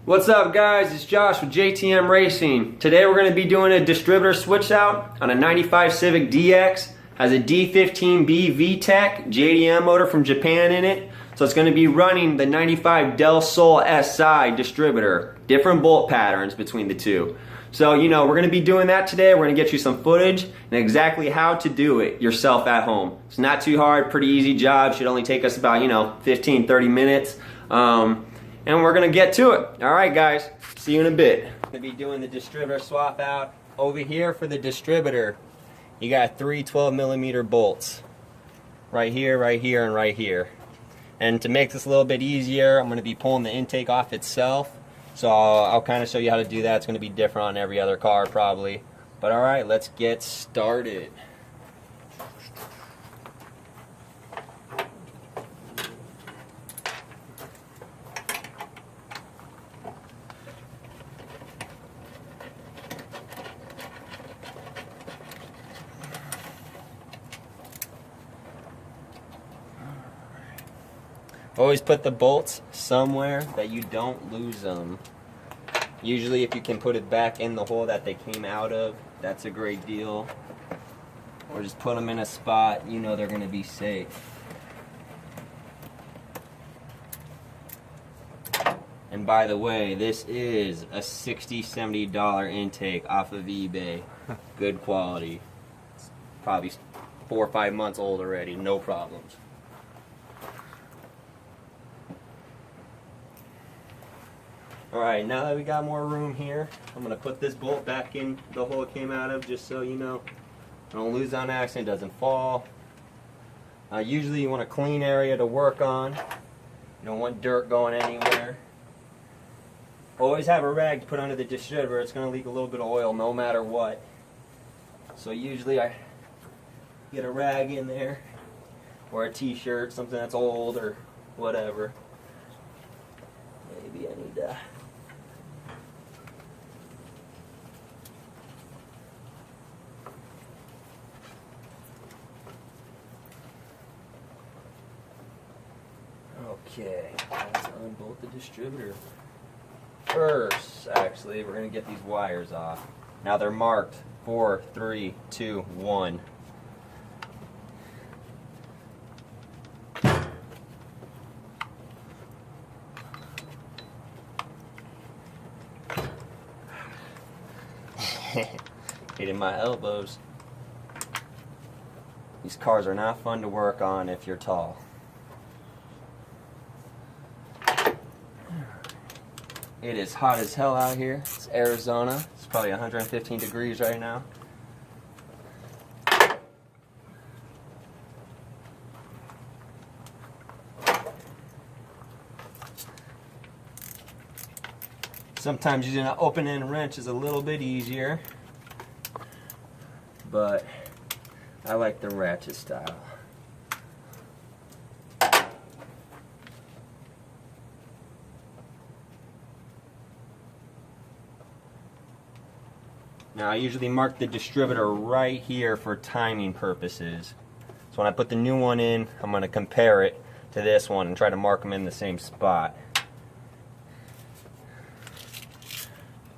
What's up guys, it's Josh with JTM Racing. Today we're going to be doing a distributor switch out on a 95 Civic DX. Has a D15B VTEC JDM motor from Japan in it. So it's going to be running the 95 Del Sol SI distributor. Different bolt patterns between the two. So, we're going to be doing that today. We're going to get you some footage and exactly how to do it yourself at home. It's not too hard, pretty easy job. Should only take us about, 15-30 minutes. And we're going to get to it. Alright guys, see you in a bit. Going to be doing the distributor swap out. Over here for the distributor, you got three 12mm bolts. Right here, and right here. And to make this a little bit easier, I'm going to be pulling the intake off itself. So I'll kind of show you how to do that. It's going to be different on every other car probably. But alright, let's get started. Always put the bolts somewhere that you don't lose them. Usually if you can put it back in the hole that they came out of, that's a great deal. Or just put them in a spot you know they're going to be safe. And by the way, this is a $60-$70 intake off of eBay. Good quality. It's probably 4 or 5 months old already, no problems. Alright, now that we got more room here, I'm going to put this bolt back in the hole it came out of just so you know. Don't lose on accident, doesn't fall. Usually you want a clean area to work on. You don't want dirt going anywhere. Always have a rag to put under the distributor. It's going to leak a little bit of oil no matter what. So usually I get a rag in there, or a t-shirt, something that's old or whatever. Maybe I need to... Okay, let's unbolt the distributor. First, actually, we're going to get these wires off. Now they're marked 4, 3, 2, 1. Hitting my elbows. These cars are not fun to work on if you're tall. It is hot as hell out here. It's Arizona. It's probably 115 degrees right now. Sometimes using an open-end wrench is a little bit easier, but I like the ratchet style. Now I usually mark the distributor right here for timing purposes. So when I put the new one in, I'm going to compare it to this one and try to mark them in the same spot.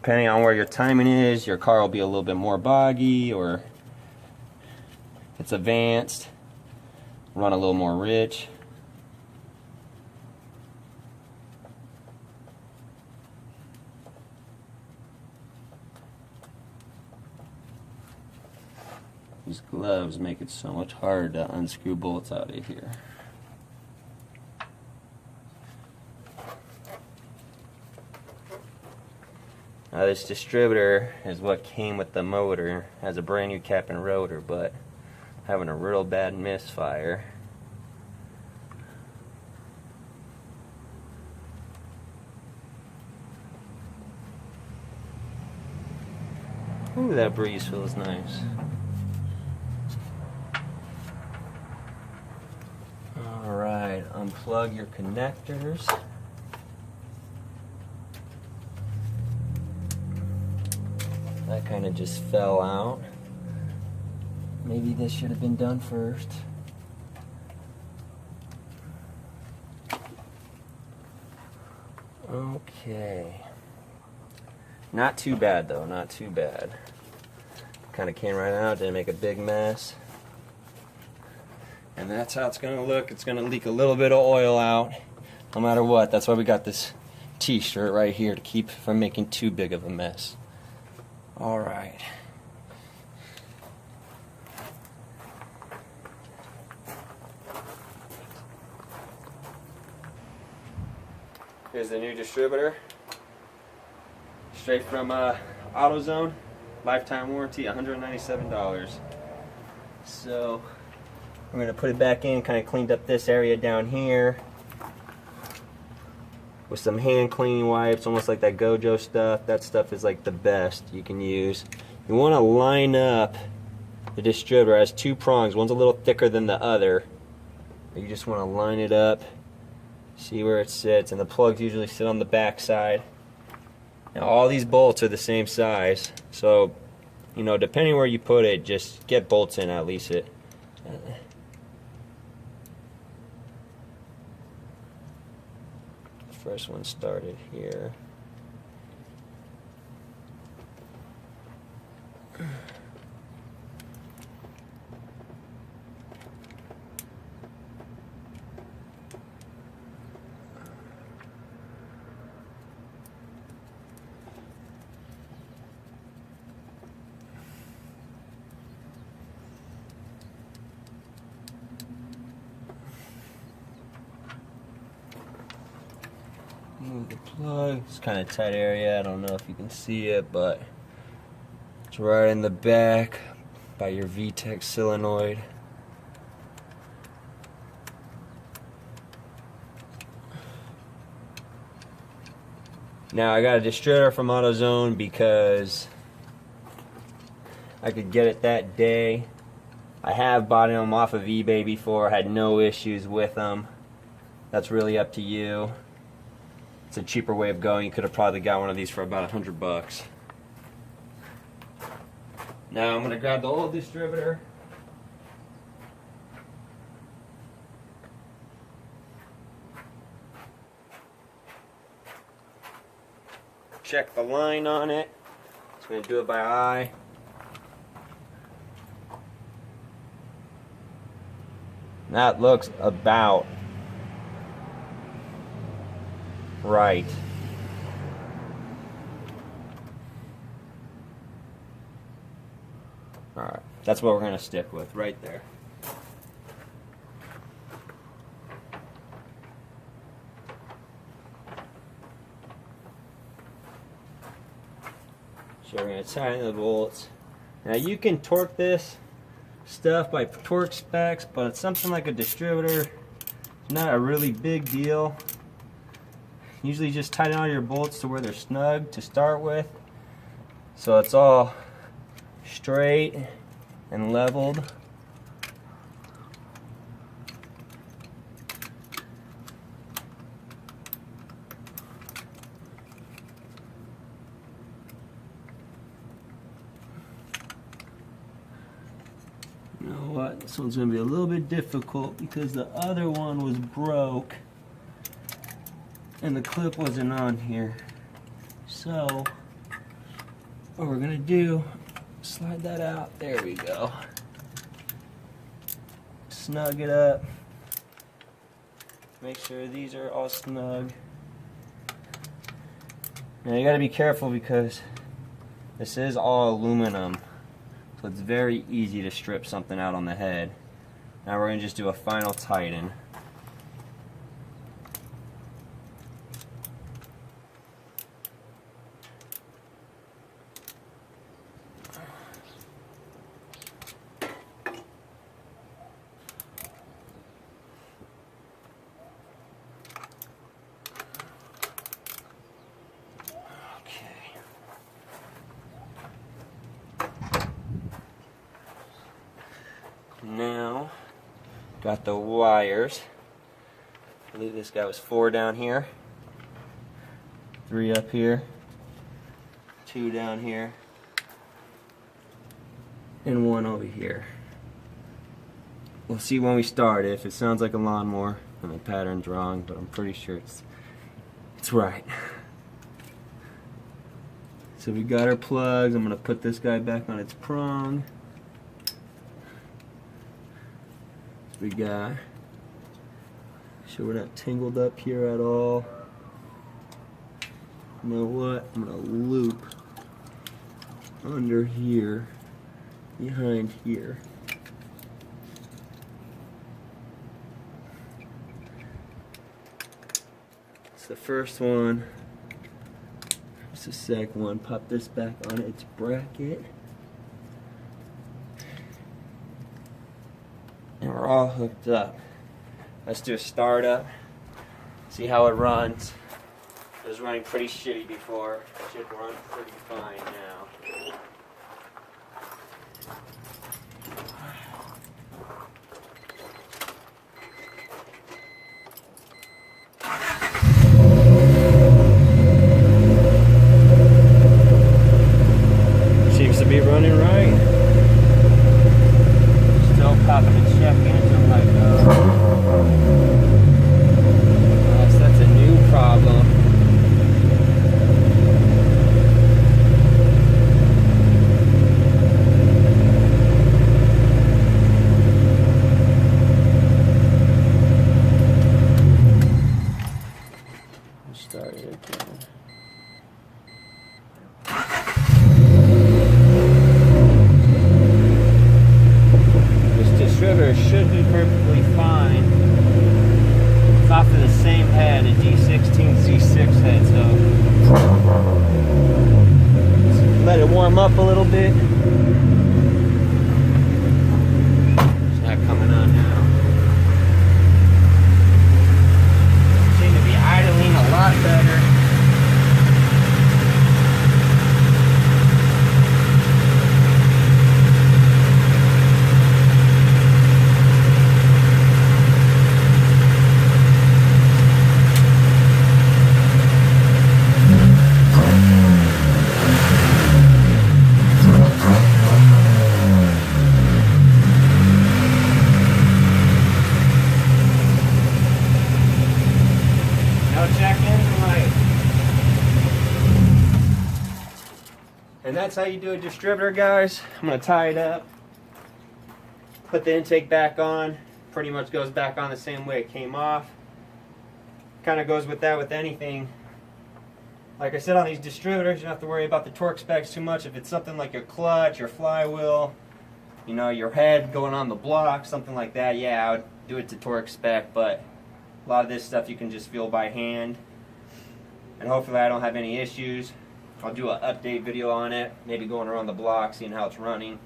Depending on where your timing is, your car will be a little bit more boggy, or it's advanced, run a little more rich. These gloves make it so much harder to unscrew bolts out of here. Now this distributor is what came with the motor. Has a brand new cap and rotor, but having a real bad misfire. Ooh, that breeze feels nice. Alright, unplug your connectors. That kind of just fell out. Maybe this should have been done first. Okay. Not too bad though, not too bad. Kind of came right out, didn't make a big mess. And that's how it's gonna look. It's gonna leak a little bit of oil out, no matter what. That's why we got this t-shirt right here to keep from making too big of a mess. All right. Here's the new distributor. Straight from AutoZone. Lifetime warranty, $197. So we're gonna put it back in, kind of cleaned up this area down here with some hand cleaning wipes, almost like that Gojo stuff. That stuff is like the best you can use. You want to line up the distributor. It has two prongs. One's a little thicker than the other. You just want to line it up, see where it sits, and the plugs usually sit on the back side. Now all these bolts are the same size, so you know, depending where you put it, just get bolts in at least it. First one started here. Move the plug. It's kind of tight area. I don't know if you can see it, but it's right in the back by your VTEC solenoid. Now I got a distributor from AutoZone because I could get it that day. I have bought them off of eBay before, had no issues with them. That's really up to you. It's a cheaper way of going. You could have probably got one of these for about $100. Now I'm going to grab the old distributor. Check the line on it. So I'm going to do it by eye. That looks about right. Alright, that's what we're going to stick with right there. So we're going to tighten the bolts. Now you can torque this stuff by torque specs, but it's something like a distributor. It's not a really big deal. Usually just tighten all your bolts to where they're snug to start with, so it's all straight and leveled. You know what? This one's going to be a little bit difficult because the other one was broke and the clip wasn't on here. So what we're gonna do, slide that out. There we go. Snug it up. Make sure these are all snug. Now you gotta be careful because this is all aluminum, so it's very easy to strip something out on the head. Now we're gonna just do a final tighten. Now, got the wires. I believe this guy was 4 down here, 3 up here, 2 down here, and 1 over here. We'll see when we start if it sounds like a lawnmower and the pattern's wrong, but I'm pretty sure it's right. So we got our plugs. I'm going to put this guy back on its prong. We got, so we're not tangled up here at all. You know what? I'm going to loop under here, behind here. It's the first one. It's the second one. Pop this back on its bracket. And we're all hooked up. Let's do a startup. See how it runs. It was running pretty shitty before. It should run pretty fine now. Seems to be running right. Still popping and checking. I'm like, so that's a new problem. Start it again. This distributor should be perfectly fine. It's off of the same head, a D16 Z6 head, so let it warm up a little bit. It's not coming on now. Seem to be idling a lot better. And that's how you do a distributor, guys. I'm going to tie it up, put the intake back on. Pretty much goes back on the same way it came off. Kind of goes with that with anything. Like I said, on these distributors, you don't have to worry about the torque specs too much. If it's something like your clutch, your flywheel, you know, your head going on the block, something like that, yeah, I would do it to torque spec. But a lot of this stuff you can just feel by hand. And hopefully I don't have any issues. I'll do an update video on it, maybe going around the block, seeing how it's running.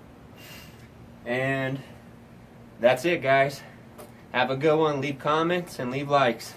And that's it, guys. Have a good one. Leave comments and leave likes.